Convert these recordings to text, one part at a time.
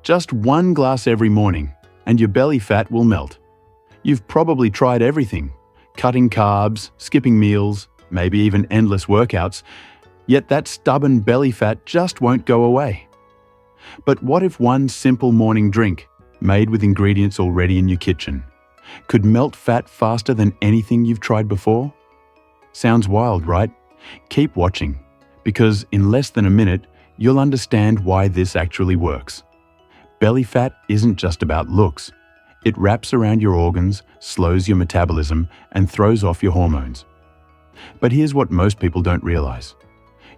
Just 1 glass every morning, and your belly fat will melt. You've probably tried everything, cutting carbs, skipping meals, maybe even endless workouts, yet that stubborn belly fat just won't go away. But what if one simple morning drink, made with ingredients already in your kitchen, could melt fat faster than anything you've tried before? Sounds wild, right? Keep watching, because in less than a minute, you'll understand why this actually works. Belly fat isn't just about looks. It wraps around your organs, slows your metabolism, and throws off your hormones. But here's what most people don't realize.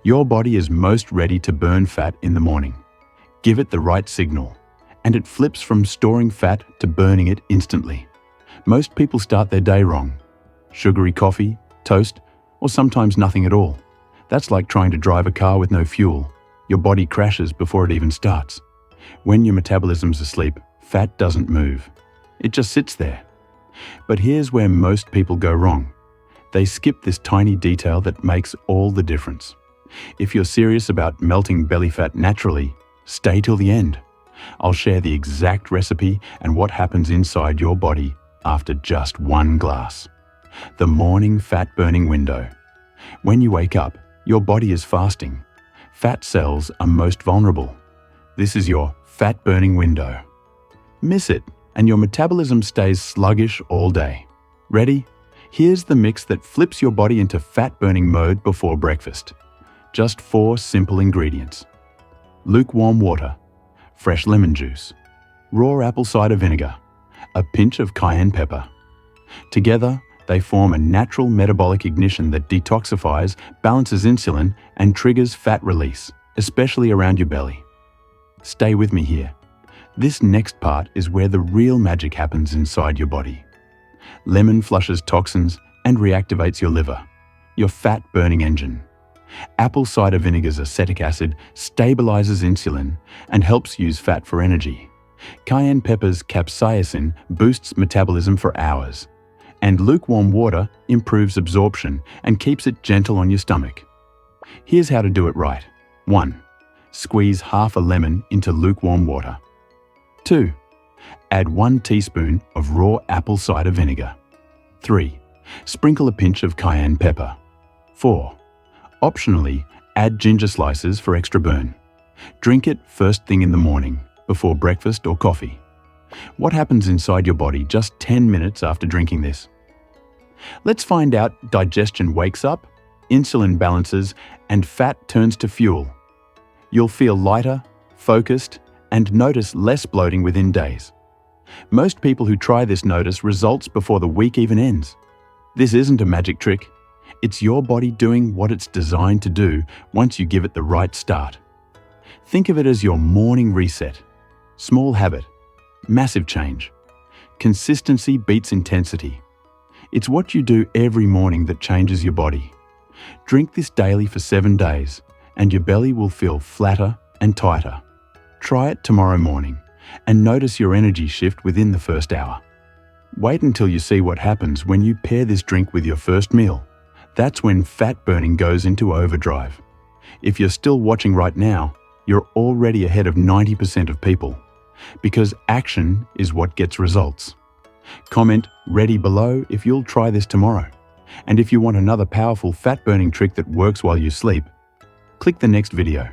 Your body is most ready to burn fat in the morning. Give it the right signal, and it flips from storing fat to burning it instantly. Most people start their day wrong. Sugary coffee, toast, or sometimes nothing at all. That's like trying to drive a car with no fuel. Your body crashes before it even starts. When your metabolism's asleep, fat doesn't move. It just sits there. But here's where most people go wrong. They skip this tiny detail that makes all the difference. If you're serious about melting belly fat naturally, stay till the end. I'll share the exact recipe and what happens inside your body after just 1 glass. The morning fat-burning window. When you wake up, your body is fasting. Fat cells are most vulnerable. This is your fat-burning window. Miss it, and your metabolism stays sluggish all day. Ready? Here's the mix that flips your body into fat-burning mode before breakfast. Just 4 simple ingredients. Lukewarm water, fresh lemon juice, raw apple cider vinegar, a pinch of cayenne pepper. Together, they form a natural metabolic ignition that detoxifies, balances insulin, and triggers fat release, especially around your belly. Stay with me here. This next part is where the real magic happens inside your body. Lemon flushes toxins and reactivates your liver, your fat-burning engine. Apple cider vinegar's acetic acid stabilizes insulin and helps use fat for energy. Cayenne pepper's capsaicin boosts metabolism for hours. And lukewarm water improves absorption and keeps it gentle on your stomach. Here's how to do it right. 1. Squeeze half a lemon into lukewarm water. 2. Add 1 teaspoon of raw apple cider vinegar. 3. Sprinkle a pinch of cayenne pepper. 4. Optionally, add ginger slices for extra burn. Drink it first thing in the morning, before breakfast or coffee. What happens inside your body just 10 minutes after drinking this? Let's find out. Digestion wakes up, insulin balances, and fat turns to fuel. You'll feel lighter, focused, and notice less bloating within days. Most people who try this notice results before the week even ends. This isn't a magic trick. It's your body doing what it's designed to do once you give it the right start. Think of it as your morning reset. Small habit, massive change. Consistency beats intensity. It's what you do every morning that changes your body. Drink this daily for 7 days, and your belly will feel flatter and tighter. Try it tomorrow morning, and notice your energy shift within the first hour. Wait until you see what happens when you pair this drink with your first meal. That's when fat burning goes into overdrive. If you're still watching right now, you're already ahead of 90% of people. Because action is what gets results. Comment "ready" below if you'll try this tomorrow. And if you want another powerful fat-burning trick that works while you sleep, click the next video.